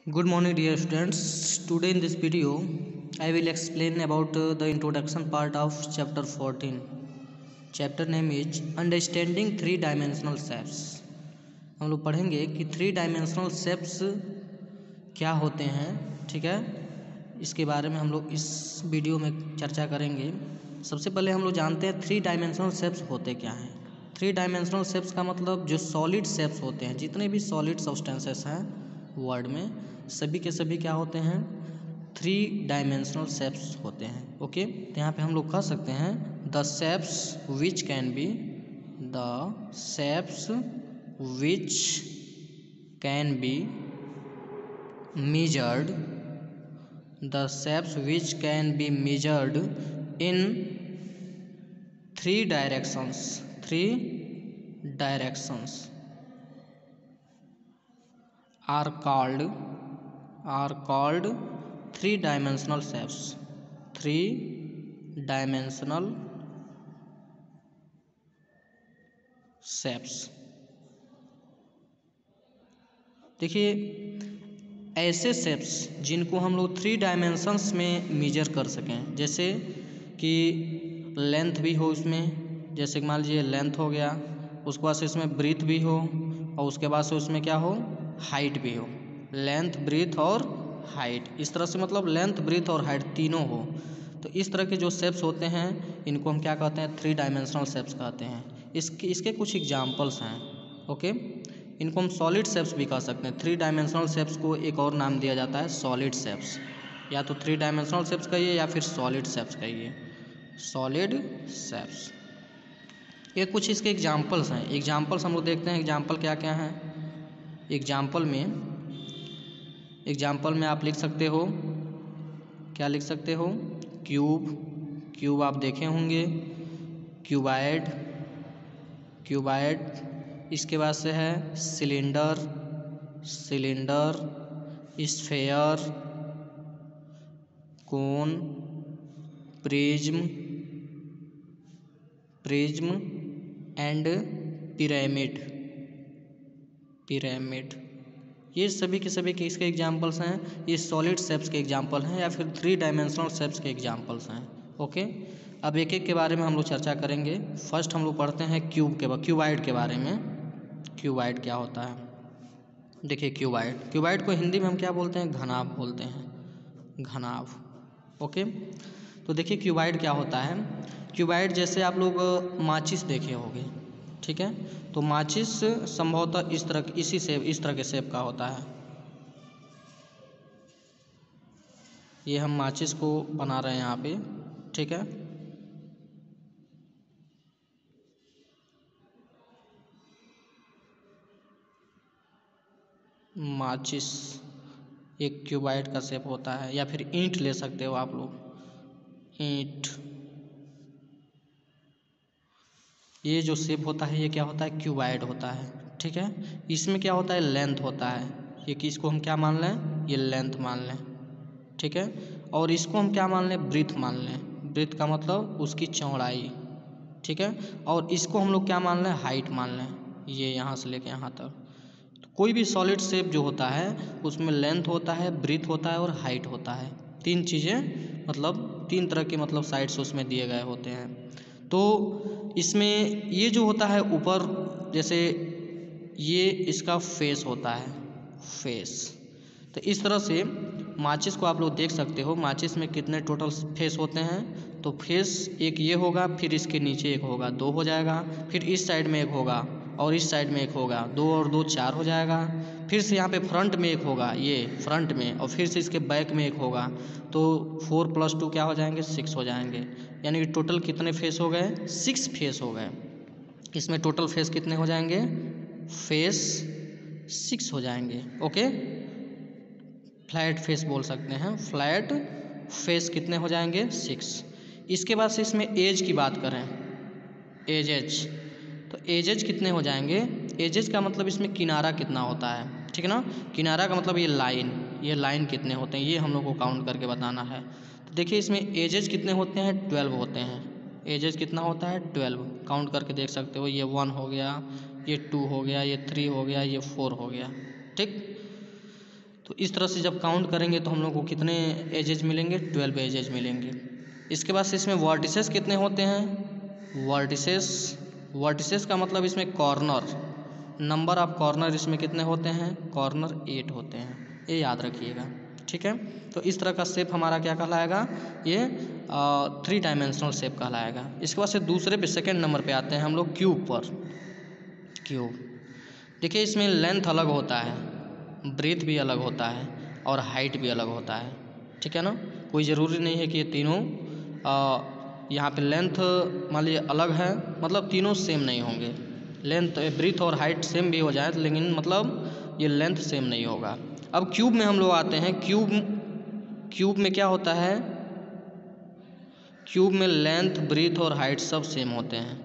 Good morning dear students. Today in this video I will explain about the introduction part of chapter 14. Chapter name is Understanding Three Dimensional Shapes. हम लोग पढ़ेंगे कि three dimensional shapes क्या होते हैं, ठीक है। इसके बारे में हम लोग इस वीडियो में चर्चा करेंगे। सबसे पहले हम लोग जानते हैं थ्री डायमेंशनल शेप्स होते क्या हैं। थ्री डायमेंशनल शेप्स का मतलब जो सॉलिड शेप्स होते हैं, जितने भी सॉलिड सब्सटेंसेस हैं वर्ड में, सभी के सभी क्या होते हैं, थ्री डायमेंशनल शेप्स होते हैं। ओके, तो यहाँ पे हम लोग कह सकते हैं the shapes which can be measured the shapes which can be measured in three directions are called three dimensional shapes। देखिए, ऐसे शेप्स जिनको हम लोग थ्री डायमेंशंस में मेजर कर सकें, जैसे कि लेंथ भी हो उसमें, जैसे मान लीजिए लेंथ हो गया, उसके बाद से इसमें ब्रीथ भी हो, और उसके बाद से उसमें क्या हो, हाइट भी हो। लेंथ, ब्रीथ और हाइट, इस तरह से मतलब लेंथ, ब्रीथ और हाइट तीनों हो। तो इस तरह के जो शेप्स होते हैं इनको हम क्या कहते हैं, थ्री डायमेंशनल शेप्स कहते हैं। इसके कुछ एग्जाम्पल्स हैं। ओके, इनको हम सॉलिड शेप्स भी कह सकते हैं। थ्री डायमेंशनल शेप्स को एक और नाम दिया जाता है सॉलिड शेप्स। या तो थ्री डायमेंशनल शेप्स कहिए या फिर सॉलिड शेप्स कहिए, सॉलिड शेप्स। ये कुछ इसके एग्जाम्पल्स हैं। एग्जाम्पल्स हम लोग देखते हैं एग्जाम्पल क्या क्या हैं। एग्जाम्पल में आप लिख सकते हो, क्या लिख सकते हो, क्यूब आप देखे होंगे, क्यूबाइड, इसके बाद से है cylinder, sphere, cone, prism and pyramid. ये सभी के सभी किसके एग्जाम्पल्स हैं, ये सॉलिड शेप्स के एग्जाम्पल हैं या फिर थ्री डायमेंशनल शेप्स के एग्जाम्पल्स हैं। ओके, अब एक एक के बारे में हम लोग चर्चा करेंगे। फर्स्ट हम लोग पढ़ते हैं क्यूबाइड के बारे में। क्यूबाइड क्या होता है, देखिए क्यूबाइड को हिंदी में हम क्या बोलते हैं, घनाभ बोलते हैं, घनाभ। ओके, तो देखिए क्यूबाइड क्या होता है। क्यूबाइड जैसे आप लोग माचिस देखे होंगे, ठीक है। तो माचिस संभवतः इस तरह के शेप का होता है। ये हम माचिस को बना रहे हैं यहाँ पे, ठीक है। माचिस एक क्यूबाइड का शेप होता है, या फिर ईंट ले सकते हो आप लोग, ईंट। ये जो शेप होता है ये क्या होता है, क्यूबाइड होता है, ठीक है। इसमें क्या होता है, लेंथ होता है। ये किसको हम क्या मान लें, ये लेंथ मान लें, ठीक है। और इसको हम क्या मान लें, ब्रीथ मान लें। ब्रीथ का मतलब उसकी चौड़ाई, ठीक है। और इसको हम लोग क्या मान लें, हाइट मान लें, ये यहाँ से लेके यहाँ तक। तो कोई भी सॉलिड शेप जो होता है उसमें लेंथ होता है, ब्रीथ होता है और हाइट होता है। तीन चीज़ें, मतलब तीन तरह के मतलब साइड्स उसमें दिए गए होते हैं। तो इसमें ये जो होता है ऊपर, जैसे ये इसका फेस होता है, फेस। तो इस तरह से माचिस को आप लोग देख सकते हो, माचिस में कितने टोटल फेस होते हैं। तो फेस एक ये होगा, फिर इसके नीचे एक होगा, दो हो जाएगा, फिर इस साइड में एक होगा और इस साइड में एक होगा, दो और दो चार हो जाएगा। फिर से यहाँ पे फ्रंट में एक होगा, ये फ्रंट में, और फिर से इसके बैक में एक होगा। तो 4 + 2 क्या हो जाएंगे, 6 हो जाएंगे। यानी कि टोटल कितने फेस हो गए, 6 फेस हो गए। इसमें टोटल फेस कितने हो जाएंगे, फेस 6 हो जाएंगे। ओके, फ्लैट फेस बोल सकते हैं, फ्लैट फेस कितने हो जाएंगे, 6। इसके बाद से इसमें एज की बात करें, एजेज, तो एजेज कितने हो जाएंगे। एजेज का मतलब इसमें किनारा कितना होता है, ठीक है ना। किनारा का मतलब ये लाइन कितने होते हैं, ये हम लोग को काउंट करके बताना है। तो देखिए इसमें एजेज कितने होते हैं, 12 होते हैं। एजेज कितना होता है, 12। काउंट करके देख सकते हो, ये 1 हो गया, ये 2 हो गया, ये 3 हो गया, ये 4 हो गया, ठीक। तो इस तरह से जब काउंट करेंगे तो हम लोग को कितने एजेज मिलेंगे, 12 एजेज मिलेंगे। इसके बाद से इसमें वर्टिसेस कितने होते हैं, वर्टिसेस का मतलब इसमें कॉर्नर, नंबर ऑफ कॉर्नर इसमें कितने होते हैं, कॉर्नर 8 होते हैं, ये याद रखिएगा, ठीक है। तो इस तरह का शेप हमारा क्या कहलाएगा, ये 3 डायमेंशनल शेप कहलाएगा। इसके बाद से दूसरे पे सेकेंड नंबर पे आते हैं हम लोग क्यूब पर। क्यूब देखिए इसमें लेंथ अलग होता है, ब्रेथ भी अलग होता है और हाइट भी अलग होता है, ठीक है ना। कोई ज़रूरी नहीं है कि ये तीनों यहाँ पे लेंथ मान लीजिए अलग है, मतलब तीनों सेम नहीं होंगे, लेंथ ब्रीथ और हाइट सेम भी हो जाए लेकिन मतलब ये लेंथ सेम नहीं होगा। अब क्यूब में हम लोग आते हैं, क्यूब में क्या होता है, क्यूब में लेंथ ब्रीथ और हाइट सब सेम होते हैं।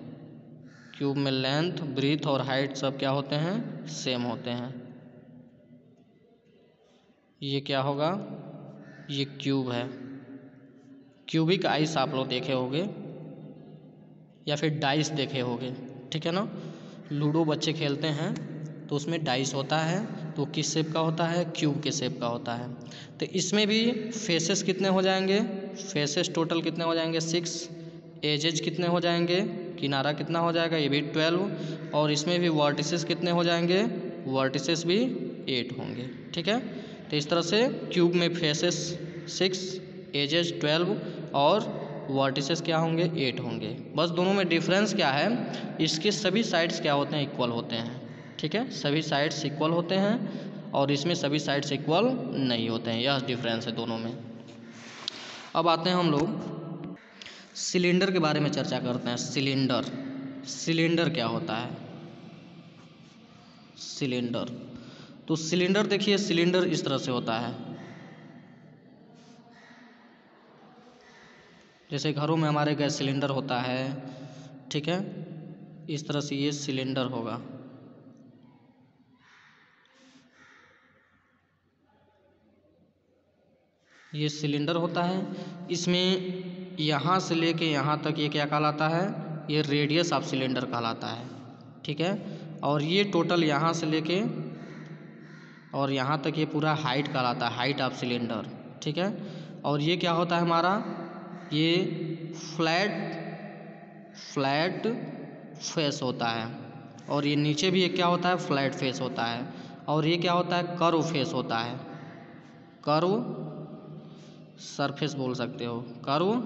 क्यूब में लेंथ ब्रीथ और हाइट सब क्या होते हैं, सेम होते हैं। ये क्या होगा, ये क्यूब है। क्यूबिक आइस आप लोग देखे होंगे या फिर डाइस देखे होंगे, ठीक है ना। लूडो बच्चे खेलते हैं तो उसमें डाइस होता है, तो किस शेप का होता है, क्यूब के शेप का होता है। तो इसमें भी फेसेस कितने हो जाएंगे, फेसेस टोटल कितने हो जाएंगे 6, एजेज कितने हो जाएंगे, किनारा कितना हो जाएगा, ये भी 12, और इसमें भी वर्टिसेस कितने हो जाएंगे, वर्टिसेस भी 8 होंगे, ठीक है। तो इस तरह से क्यूब में फेसेस 6, एजेज 12 और वर्टिसेस क्या होंगे, 8 होंगे। बस दोनों में डिफरेंस क्या है, इसके सभी साइड्स क्या होते हैं, इक्वल होते हैं, ठीक है। सभी साइड्स इक्वल होते हैं और इसमें सभी साइड्स इक्वल नहीं होते हैं, यह डिफरेंस है दोनों में। अब आते हैं हम लोग सिलेंडर के बारे में चर्चा करते हैं। सिलेंडर क्या होता है, सिलेंडर। तो सिलेंडर देखिए, सिलेंडर इस तरह से होता है, जैसे घरों में हमारे गैस सिलेंडर होता है, ठीक है। इस तरह से ये सिलेंडर होगा। ये सिलेंडर होता है, इसमें यहाँ से लेके यहाँ तक ये क्या कहलाता है, ये रेडियस ऑफ सिलेंडर कहलाता है, ठीक है। और ये टोटल यहाँ से लेके और यहाँ तक ये पूरा हाइट कहलाता है, हाइट ऑफ सिलेंडर, ठीक है। और ये क्या होता है हमारा, ये फ्लैट फेस होता है, और ये नीचे भी एक क्या होता है, फ्लैट फेस होता है, और ये क्या होता है, कर्व फेस होता है, कर्व सरफेस बोल सकते हो, कर्व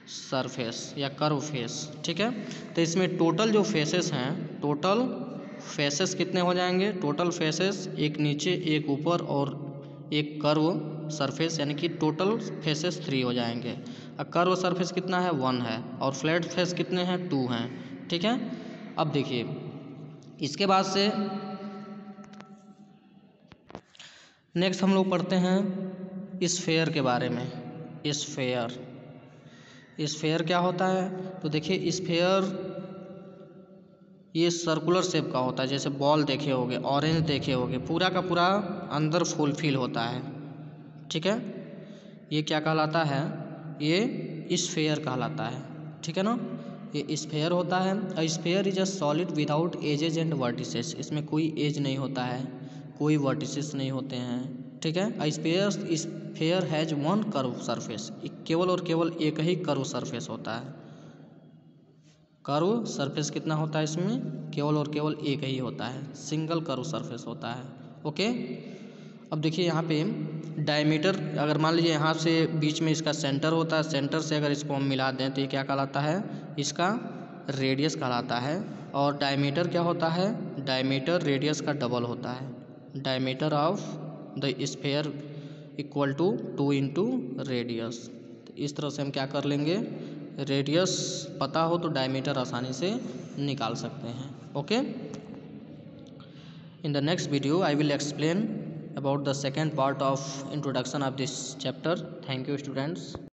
सरफेस या कर्व फेस, ठीक है। तो इसमें टोटल जो फेसेस हैं, टोटल फेसेस कितने हो जाएंगे, टोटल फेसेस एक नीचे एक ऊपर और एक कर्व सरफेस, यानी कि टोटल फेसेस 3 हो जाएंगे। अब कर्व सरफेस कितना है, 1 है, और फ्लैट फेस कितने हैं, 2 हैं, ठीक है। अब देखिए इसके बाद से नेक्स्ट हम लोग पढ़ते हैं स्फेयर के बारे में। स्फेयर क्या होता है, तो देखिए स्फेयर ये सर्कुलर शेप का होता है, जैसे बॉल देखे होगे, ऑरेंज देखे होगे, पूरा का पूरा अंदर फुलफिल होता है, ठीक है। ये क्या कहलाता है, ये स्फेयर कहलाता है, ठीक है ना। ये स्फेयर होता है। Sphere is a solid without edges and vertices, इसमें कोई एज नहीं होता है, कोई वर्टिसेस नहीं होते हैं, ठीक है। स्फेयर हैज 1 कर्व सरफेस, केवल और केवल एक ही कर्व सरफेस होता है। कर्व सरफेस कितना होता है इसमें, केवल और केवल एक ही होता है, सिंगल कर्व सरफेस होता है, ओके। अब देखिए यहाँ पे डायमीटर, अगर मान लीजिए यहाँ से बीच में इसका सेंटर होता है, सेंटर से अगर इसको हम मिला दें तो ये क्या कहलाता है, इसका रेडियस कहलाता है। और डायमीटर क्या होता है, डायमीटर रेडियस का डबल होता है, diameter of the sphere equal to 2 into radius. तो इस तरह से हम क्या कर लेंगे, रेडियस पता हो तो डायमीटर आसानी से निकाल सकते हैं, okay. In the next video I will explain about the second part of introduction of this chapter. Thank you students.